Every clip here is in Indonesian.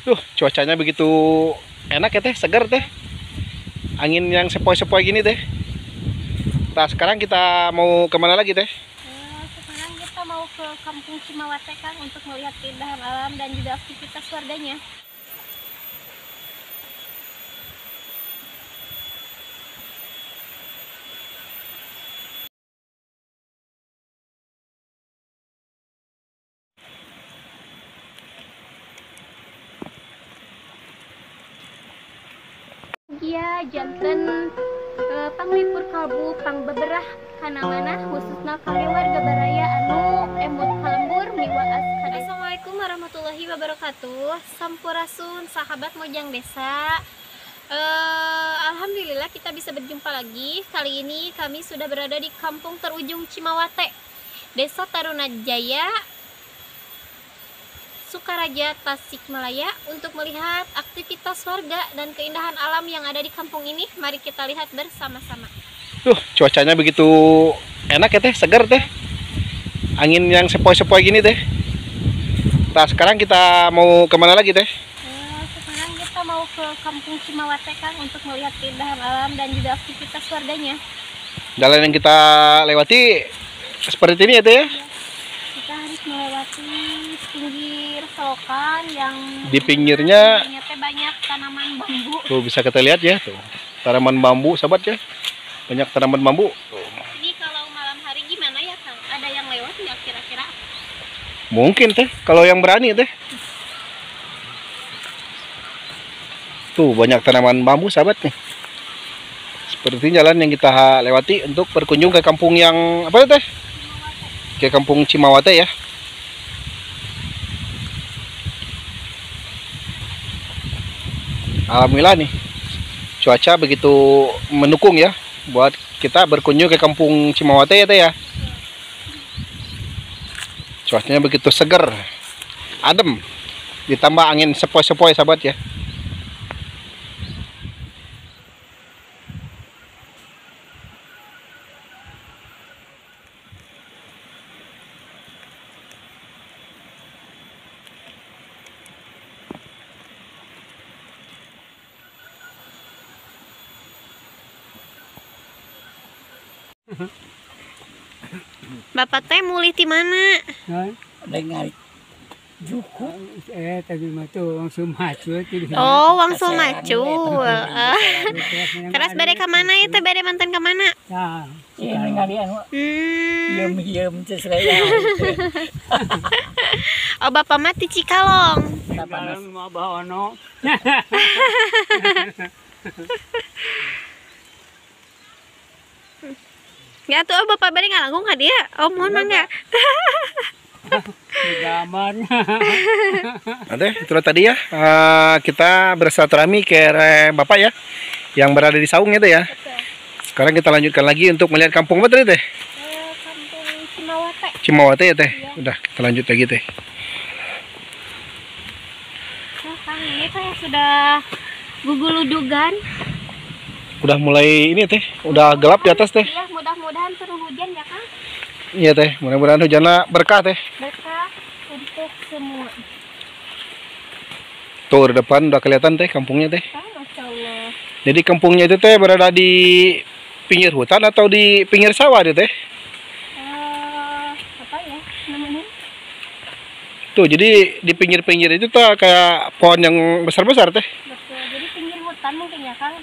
Tuh, cuacanya begitu enak ya teh, segar teh. Angin yang sepoi-sepoi gini teh. Nah, sekarang kita mau kemana lagi teh? Sekarang kita mau ke Kampung Cimawate Kang untuk melihat keindahan alam dan juga aktivitas warganya. Gia janten panglipur kalbu pang beberah kana mana khususna kami warga baraya anu emut kalembur miwaas. Assalamualaikum warahmatullahi wabarakatuh. Sampurasun sahabat Mojang Desa. Alhamdulillah kita bisa berjumpa lagi. Kali ini kami sudah berada di kampung terujung Cimawate, Desa Tarunajaya, Sukaraja, Tasikmalaya, untuk melihat aktivitas warga dan keindahan alam yang ada di kampung ini. Mari kita lihat bersama-sama. Tuh, cuacanya begitu enak ya teh, segar teh. Angin yang sepoi-sepoi gini teh. Nah, sekarang kita mau kemana lagi teh? Sekarang kita mau ke Kampung Cimawate Kang untuk melihat keindahan alam dan juga aktivitas warganya. Jalan yang kita lewati seperti ini ya teh ya? Kita harus melewati pinggir selokan yang Di pinggirnya banyak tanaman bambu. tuh bisa kita lihat ya tuh. Tanaman bambu, sahabat ya. Banyak tanaman bambu. Tuh. Ini kalau malam hari gimana ya Kang? Ada yang lewat nggak kira-kira? Mungkin teh, kalau yang berani teh. Tuh banyak tanaman bambu sahabat nih. Seperti jalan yang kita lewati untuk berkunjung ke kampung yang apa ya teh? Ke kampung Cimawate ya. Alhamdulillah nih, cuaca begitu mendukung ya buat kita berkunjung ke kampung Cimawate ya teh ya. Cuacanya begitu segar, adem, ditambah angin sepoi-sepoi sahabat ya. Bapak teh mulih di mana? Dengan juku tapi mah tuh langsung maju. Oh, Wangsul Macu. Terus bade ka mana itu? Bade mantan ka mana? Nah, ini ngalian diem sesuai. Oh, Bapak mah di Cikalong. sekarang mau bawa no. Ya tuh, oh, Bapak bade ngalanggung ka dia. Oh, mohon mangga. Gambar. Ada, itulah tadi ya. Kita bersilaturahmi ke Bapak ya, yang berada di Saung itu ya. Sekarang kita lanjutkan lagi untuk melihat kampung apa tadi teh? Kampung Cimawate. Cimawate ya teh. Iya. Udah, kita lanjut lagi teh. Nah, Kang, ini saya sudah guguludugan. Udah mulai ini teh, udah gelap di atas teh. Iya, mudah-mudahan turun hujan ya Kang. Iya teh, mudah-mudahan hujannya berkah teh. Berkah untuk semua. Tuh di depan udah kelihatan teh kampungnya teh. Kang, Masya Allah. Jadi kampungnya itu teh berada di pinggir hutan atau di pinggir sawah deh teh? Apa ya namanya? Tuh jadi di pinggir-pinggir itu tuh kayak pohon yang besar-besar teh. Betul. Jadi pinggir hutan mungkin ya Kang,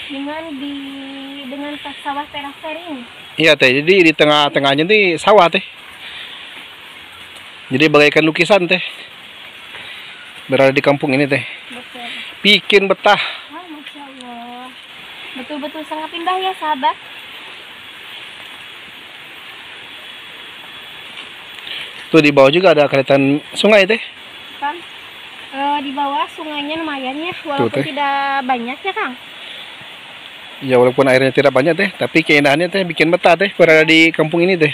dengan sawah teraseri ini. Iya teh, jadi di tengah-tengahnya nih sawah teh. Jadi bagaikan lukisan teh. Berada di kampung ini teh. Betul. Bikin betah. Ah, Masya Allah. Betul-betul sangat indah ya sahabat. Tuh di bawah juga ada kelihatan sungai teh. Kang, di bawah sungainya lumayan ya, walaupun teh. tidak banyak ya Kang. Ya walaupun airnya tidak banyak teh, tapi keindahannya teh bikin betah teh berada di kampung ini teh.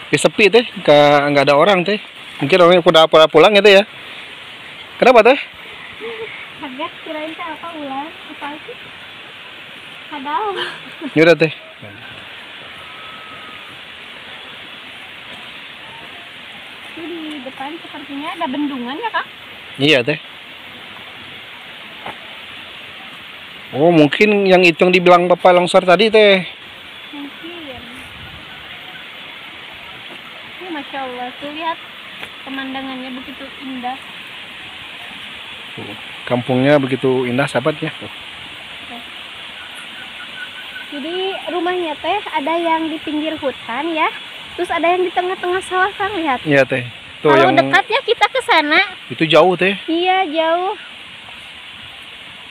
Tapi sepi teh, nggak ada orang teh. Mungkin orangnya udah pulang ya teh ya. Kenapa teh? Kaget kirain teh apa ular? Apa sih? Kadal. Ini udah teh. Itu di depan sepertinya ada bendungan ya Kang? Iya teh. Oh mungkin yang itu yang dibilang Bapak longsor tadi teh. Mungkin. Ini Masya Allah tuh lihat pemandangannya begitu indah. Kampungnya begitu indah sahabat ya. Jadi rumahnya teh ada yang di pinggir hutan ya, terus ada yang di tengah-tengah sawah Kang, lihat. Iya teh. Tuh Kalau yang dekat ya kita ke sana. itu jauh teh. Iya jauh.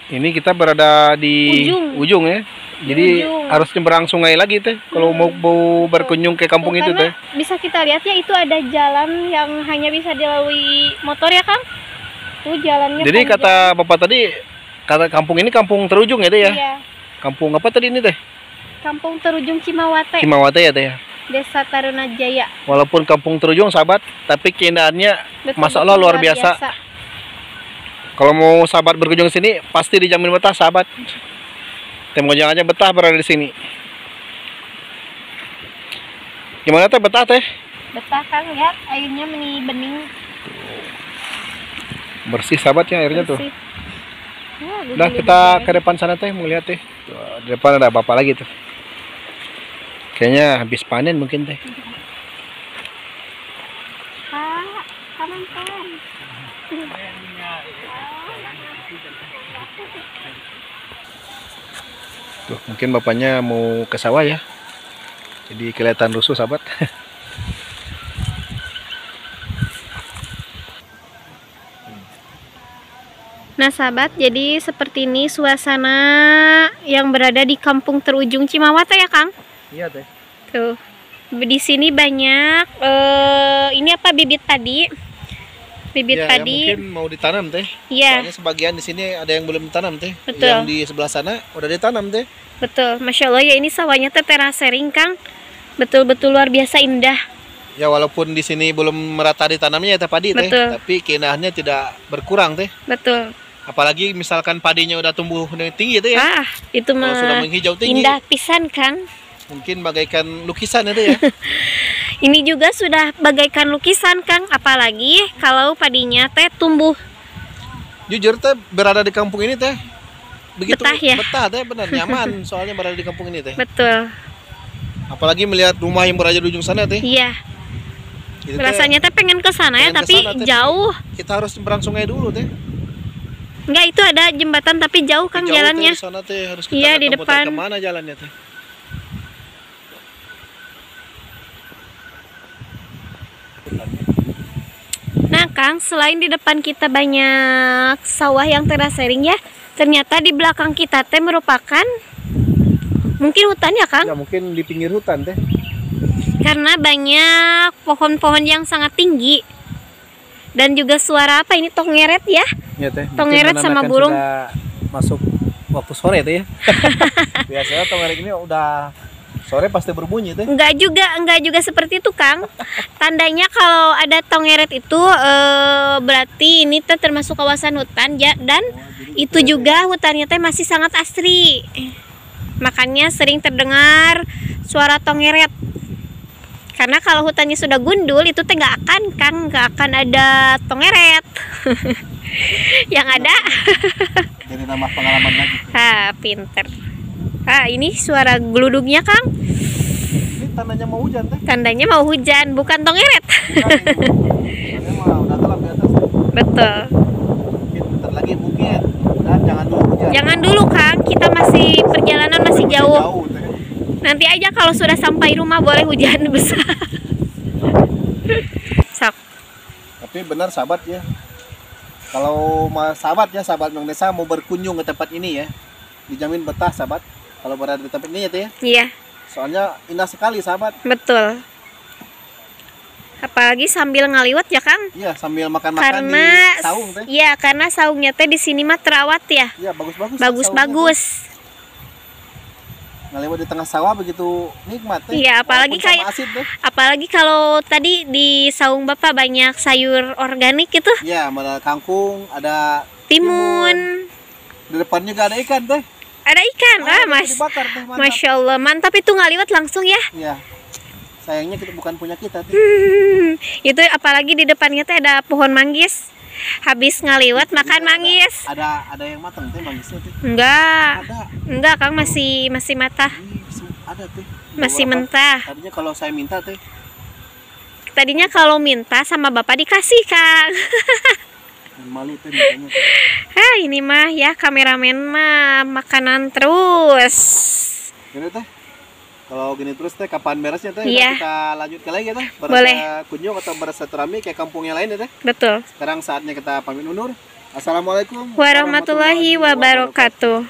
Ini kita berada di ujung ya. Jadi ujung. harus nyeberang sungai lagi teh kalau mau berkunjung ke kampung itu teh. Karena bisa kita lihat ya itu ada jalan yang hanya bisa dilalui motor ya Kang. Tuh jalannya. Jadi panjang. kata Bapak tadi, kata kampung ini kampung terujung ya teh ya. Iya. Kampung apa tadi ini teh? Kampung Terujung Cimawate, Cimawate ya teh ya. Desa Tarunajaya. Walaupun kampung terujung sahabat, tapi keindahannya Betul-betul Masya Allah luar biasa. Kalau mau sahabat berkunjung sini pasti dijamin betah sahabat. Temojang aja betah berada di sini. Gimana teh betah teh? Betah Kang, lihat airnya bening. Bersih sahabatnya airnya tuh. Bersih. Wah, Udah kita ke depan sana teh mau lihat teh. Tuh, di depan ada apa lagi tuh? Kayaknya habis panen mungkin teh. Kak, kanan. Tuh, mungkin bapaknya mau ke sawah ya. Jadi kelihatan rusuh sahabat. Nah sahabat, jadi seperti ini suasana yang berada di kampung Terujung Cimawate ya Kang. Iya teh. Tuh, di sini banyak ini apa bibit padi, Ya, padi. mungkin mau ditanam teh. Iya, Soalnya sebagian di sini ada yang belum ditanam teh. Betul. Yang di sebelah sana udah ditanam teh. betul. Masya Allah ya ini sawahnya teh terasering Kang, betul-betul luar biasa indah. Ya walaupun di sini belum merata ditanamnya ya teh padi teh, Betul. tapi keindahannya tidak berkurang teh. Betul. Apalagi misalkan padinya udah tumbuh dengan tinggi teh ya. Ah, itu Kalau sudah mah menghijau tinggi, indah pisan Kang. mungkin bagaikan lukisan itu ya. Ini juga sudah bagaikan lukisan Kang, apalagi kalau padinya teh tumbuh. Jujur teh berada di kampung ini teh begitu Betah ya? betah teh, benar nyaman soalnya berada di kampung ini teh. Betul. Apalagi melihat rumah yang berada di ujung sana teh. Iya. Itu teh, Rasanya teh pengen ke sana ya, pengen tapi kesana, teh. jauh. Kita harus nyebrang sungai dulu teh. Enggak, itu ada jembatan tapi jauh Kang Jauh jalannya. teh, di sana teh harus kita Iya, lihat di muter depan. kemana jalannya teh. Nah Kang, selain di depan kita banyak sawah yang terasering ya, ternyata di belakang kita teh merupakan mungkin hutan ya Kang, Ya mungkin di pinggir hutan teh. karena banyak pohon-pohon yang sangat tinggi dan juga suara apa ini tongeret ya. Ya teh. Tongeret sama burung. Sudah masuk waktu sore teh ya. Biasanya tongeret ini udah sore pasti berbunyi teh. Enggak juga seperti itu Kang. Tandanya kalau ada tongeret itu berarti ini teh termasuk kawasan hutan ya, dan itu juga hutannya teh masih sangat asri. Makanya sering terdengar suara tongeret. Karena kalau hutannya sudah gundul itu teh nggak akan ada tongeret. Yang ada Jadi nambah pengalaman lagi. pinter. Ini suara geludugnya Kang. Ini tandanya mau hujan teh. Tandanya mau hujan, bukan tongeret. Ini mah udah gelap di atas. Betul. Mungkin bentar lagi mungkin. Dan jangan dulu hujan. Jangan dulu Kang, kita perjalanan masih jauh. teh. Nanti aja kalau sudah sampai rumah boleh hujan besar. Sok. Tapi benar sahabat ya. Kalau sahabat Bang Desa mau berkunjung ke tempat ini ya, dijamin betah sahabat. Kalau berada di tempat ini ya teh ya. Iya, Soalnya indah sekali sahabat. betul. Apalagi sambil ngaliwat ya Kang. Iya, sambil makan-makan di Karena saung teh. iya, karena saungnya teh di sini mah terawat ya. Iya, bagus-bagus. Bagus-bagus. Ngelewat di tengah sawah begitu nikmat teh. Iya, apalagi Walaupun sama kayak- asin teh. Apalagi kalau tadi di saung Bapak banyak sayur organik gitu. Iya, ada kangkung, ada Timun. di depannya gak ada ikan teh. Ada ikan, Mas. Dibakar teh, mantap. Masya Allah, mantap itu ngaliwat langsung ya. Iya. Sayangnya kita bukan punya kita tuh. Itu apalagi di depannya teh ada pohon manggis. Habis ngaliwat makan manggis. Ada yang matang teh manggisnya tuh. Enggak. Ada. Enggak, Kang, masih matah. Ada tuh. Masih Beberapa. mentah. Tadinya kalau saya minta teh. Tadinya kalau minta sama Bapak dikasih, Kang. Malu tuh mintanya. Ini mah ya kameramen mah makanan terus. Gini teh. Kalau gini terus teh kapan beresnya teh? Iya. Kita lanjutkan lagi ya teh. Boleh. Kunjung atau bersilaturahmi kayak kampung yang lain ya teh. Betul. Sekarang saatnya kita pamit undur. Assalamualaikum Warahmatullahi wabarakatuh.